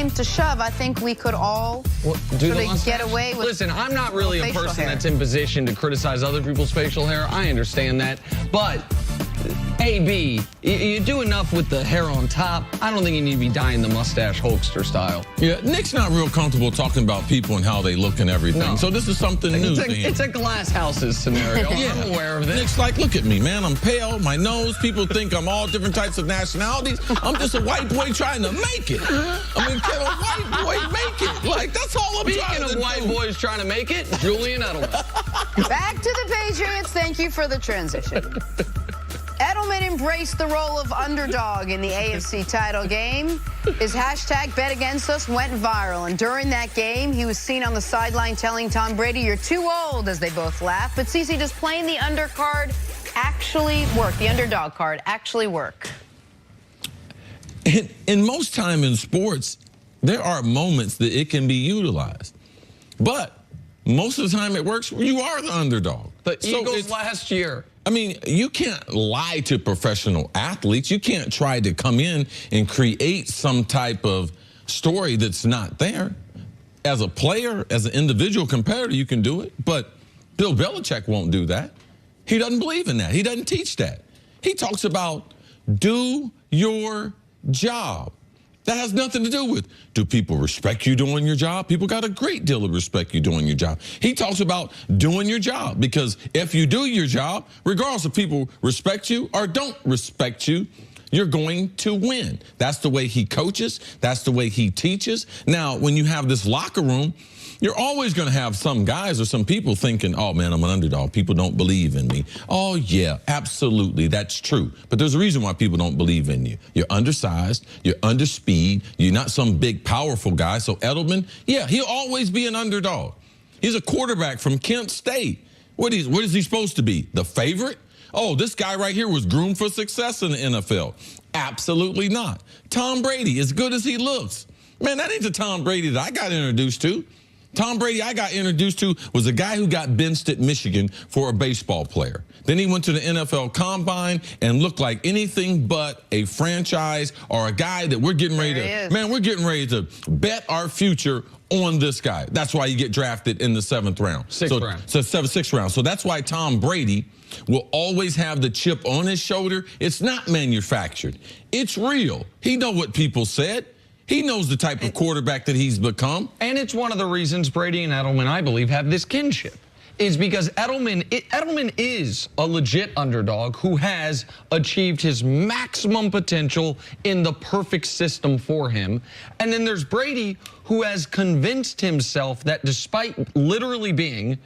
came to shove, I think we could all sort of get away with. Listen, I'm not really a person hair. that's in position to criticize other people's facial hair. I understand that. But AB, you do enough with the hair on top. I don't think you need to be dyeing the mustache Hulkster style. Yeah, Nick's not real comfortable talking about people and how they look and everything. No. So this is something new to him. It's a glass houses scenario. Yeah. I'm aware of it. Nick's like, look at me, man. I'm pale, my nose. People think I'm all different types of nationalities. I'm just a white boy trying to make it. I mean, can a white boy make it? Like, that's all I'm trying to do. Speaking of white boys trying to make it, Julian Edelman. Back to the Patriots. Thank you for the transition. Edelman embraced the role of underdog in the AFC title game. His hashtag Bet Against Us went viral, and during that game, he was seen on the sideline telling Tom Brady, "You're too old," as they both laughed. But Cece, does playing the undercard actually work? The underdog card actually work? In most time in sports, there are moments that it can be utilized. But most of the time it works. You are the underdog. The Eagles last year. I mean, you can't lie to professional athletes. You can't try to come in and create some type of story that's not there. As a player, as an individual competitor, you can do it. But Bill Belichick won't do that. He doesn't believe in that. He doesn't teach that. He talks about do your job. That has nothing to do with, do people respect you doing your job? People got a great deal of respect you doing your job. He talks about doing your job, because if you do your job, regardless if people respect you or don't respect you, you're going to win. That's the way he coaches. That's the way he teaches. Now, when you have this locker room, you're always going to have some guys or some people thinking, oh, man, I'm an underdog. People don't believe in me. Oh, yeah, absolutely. That's true. But there's a reason why people don't believe in you. You're undersized. You're under speed. You're not some big, powerful guy. So Edelman, yeah, he'll always be an underdog. He's a quarterback from Kent State. What is he supposed to be? The favorite? Oh, this guy right here was groomed for success in the NFL. Absolutely not. Tom Brady, as good as he looks. Man, that ain't the Tom Brady that I got introduced to. Tom Brady I got introduced to was a guy who got benched at Michigan for a baseball player. Then he went to the NFL Combine and looked like anything but a franchise or a guy that we're getting ready to, man, we're getting ready to bet our future on this guy. That's why you get drafted in the 7th round. Sixth round. So that's why Tom Brady will always have the chip on his shoulder. It's not manufactured. It's real. He knows what people said. He knows the type of quarterback that he's become. And it's one of the reasons Brady and Edelman, I believe, have this kinship, is because Edelman is a legit underdog who has achieved his maximum potential in the perfect system for him. And then there's Brady, who has convinced himself that despite literally being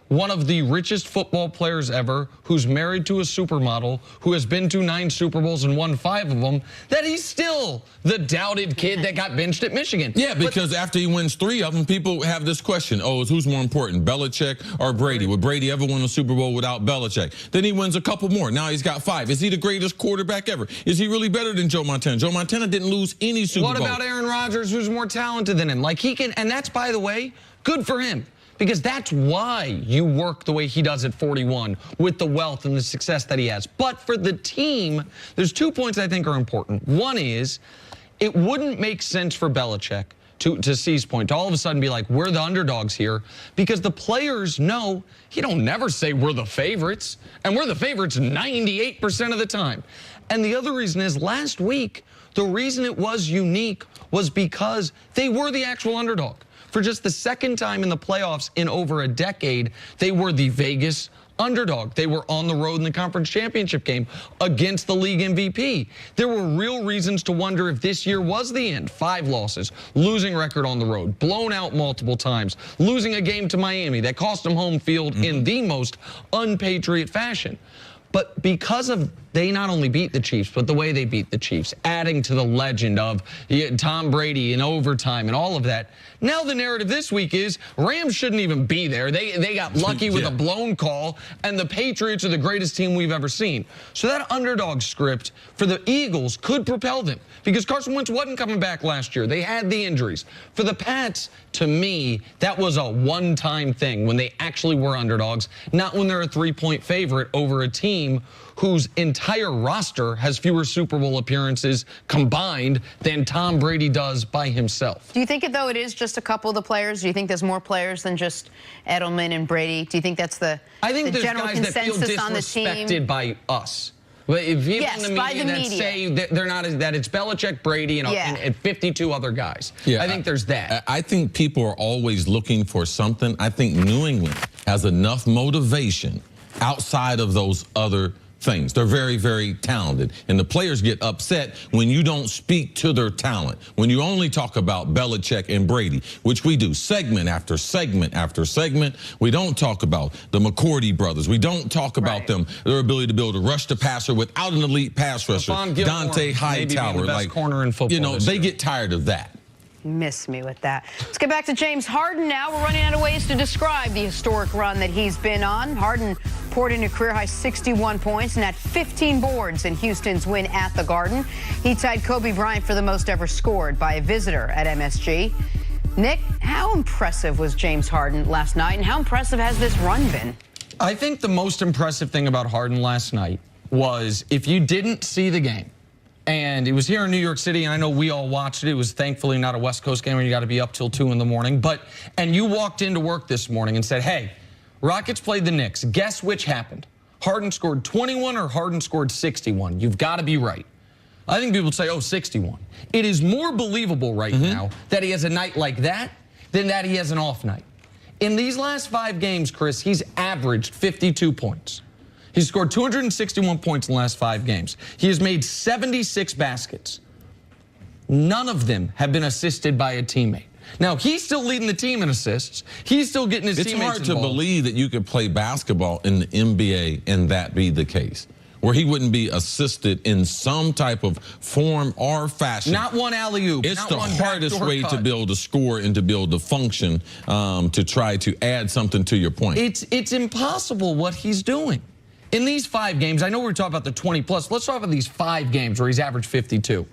one of the richest football players ever, who's married to a supermodel, who has been to 9 Super Bowls and won 5 of them, that he's still the doubted kid that got benched at Michigan. Yeah, because after he wins 3 of them, people have this question, oh, who's more important, Belichick or Brady? Would Brady ever win a Super Bowl without Belichick? Then he wins a couple more. Now he's got 5. Is he the greatest quarterback ever? Is he really better than Joe Montana? Joe Montana didn't lose any Super Bowl. What about Aaron Rodgers, who's more talented than him? Like, he can, and that's, by the way, good for him. Because that's why you work the way he does at 41, with the wealth and the success that he has. But for the team, there's 2 points I think are important. One is, it wouldn't make sense for Belichick, to C's point, to all of a sudden be like, we're the underdogs here, because the players know he don't never say we're the favorites, and we're the favorites 98% of the time. And the other reason is, last week, the reason it was unique was because they were the actual underdog. For just the 2nd time in the playoffs in over a decade, they were the Vegas underdog. They were on the road in the conference championship game against the league MVP. There were real reasons to wonder if this year was the end. 5 losses, losing record on the road, blown out multiple times, losing a game to Miami that cost them home field in the most un-Patriot fashion. But because of they not only beat the Chiefs, but the way they beat the Chiefs, adding to the legend of Tom Brady in overtime and all of that, now the narrative this week is Rams shouldn't even be there. They got lucky with a blown call, and the Patriots are the greatest team we've ever seen. So that underdog script for the Eagles could propel them, because Carson Wentz wasn't coming back last year. They had the injuries. For the Pats, to me, that was a one-time thing when they actually were underdogs, not when they're a 3-point favorite over a team team whose entire roster has fewer Super Bowl appearances combined than Tom Brady does by himself. Do you think, though, it is just a couple of the players? Do you think there's more players than just Edelman and Brady? Do you think that's the general consensus on the team? I think there's guys that feel disrespected by us. But if people in the media that say that they're not, that it's Belichick, Brady, and 52 other guys. Yeah, I think there's that. I think people are always looking for something. I think New England has enough motivation outside of those other things. They're very, very talented. And the players get upset when you don't speak to their talent, when you only talk about Belichick and Brady, which we do segment after segment after segment. We don't talk about the McCourty brothers. We don't talk about them, their ability to be able to rush the passer without an elite pass rusher. Dante Hightower, like corner in football. You know, they get tired of that. Miss me with that. Let's get back to James Harden now. We're running out of ways to describe the historic run that he's been on. Harden poured in a career-high 61 points and had 15 boards in Houston's win at the Garden. He tied Kobe Bryant for the most ever scored by a visitor at MSG. Nick, how impressive was James Harden last night, and how impressive has this run been? I think the most impressive thing about Harden last night was, if you didn't see the game, and it was here in New York City, and I know we all watched it. It was thankfully not a West Coast game where you got to be up till 2 in the morning. And you walked into work this morning and said, hey, Rockets played the Knicks. Guess which happened? Harden scored 21 or Harden scored 61? You've got to be right. I think people would say, oh, 61. It is more believable right now that he has a night like that than that he has an off night. In these last 5 games, Chris, he's averaged 52 points. He's scored 261 points in the last 5 games. He has made 76 baskets. None of them have been assisted by a teammate. Now, he's still leading the team in assists. He's still getting his teammates involved. It's hard to believe that you could play basketball in the NBA and that be the case, where he wouldn't be assisted in some type of form or fashion. Not one alley-oop. It's the hardest way to build a score and to build a function to try to add something to your point. It's impossible what he's doing. In these 5 games, I know we're talking about the 20-plus. Let's talk about these 5 games where he's averaged 52.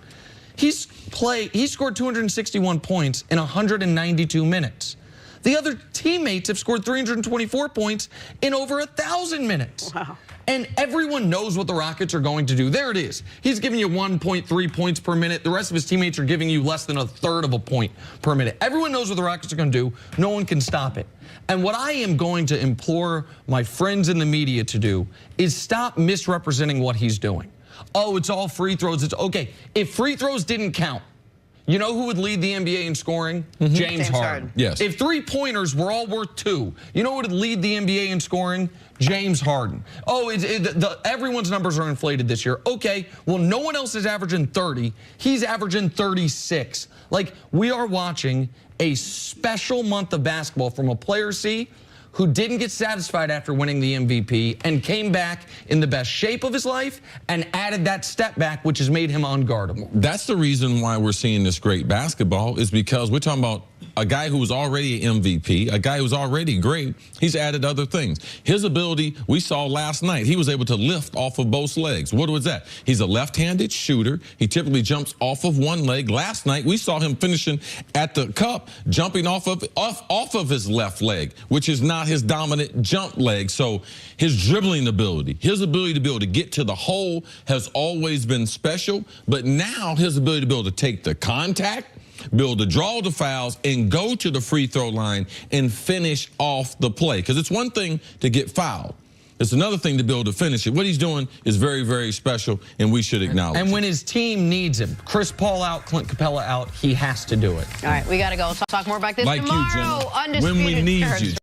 He scored 261 points in 192 minutes. The other teammates have scored 324 points in over 1,000 minutes. Wow. And everyone knows what the Rockets are going to do. There it is. He's giving you 1.3 points per minute. The rest of his teammates are giving you less than 1/3 of a point per minute. Everyone knows what the Rockets are going to do. No one can stop it. And what I am going to implore my friends in the media to do is stop misrepresenting what he's doing. Oh, it's all free throws. It's okay. If free throws didn't count, you know who would lead the NBA in scoring? James Harden. Yes. If 3-pointers were all worth 2, you know who would lead the NBA in scoring? James Harden. Oh, everyone's numbers are inflated this year. Okay, well, no one else is averaging 30. He's averaging 36. Like, we are watching a special month of basketball from a player, who didn't get satisfied after winning the MVP and came back in the best shape of his life and added that step back, which has made him unguardable. That's the reason why we're seeing this great basketball, is because we're talking about a guy who was already an MVP, a guy who's already great. He's added other things. His ability, we saw last night, he was able to lift off of both legs. What was that? He's a left-handed shooter. He typically jumps off of one leg. Last night, we saw him finishing at the cup, jumping off of his left leg, which is not his dominant jump leg. So his dribbling ability, his ability to be able to get to the hole has always been special. But now his ability to be able to take the contact, be able to draw the fouls, and go to the free throw line and finish off the play. Because it's one thing to get fouled. It's another thing to be able to finish it. What he's doing is very, very special, and we should acknowledge it. And when his team needs him, Chris Paul out, Clint Capella out, he has to do it. All right, we got to go. We'll talk more about this like tomorrow. You, Jenna, when we need you.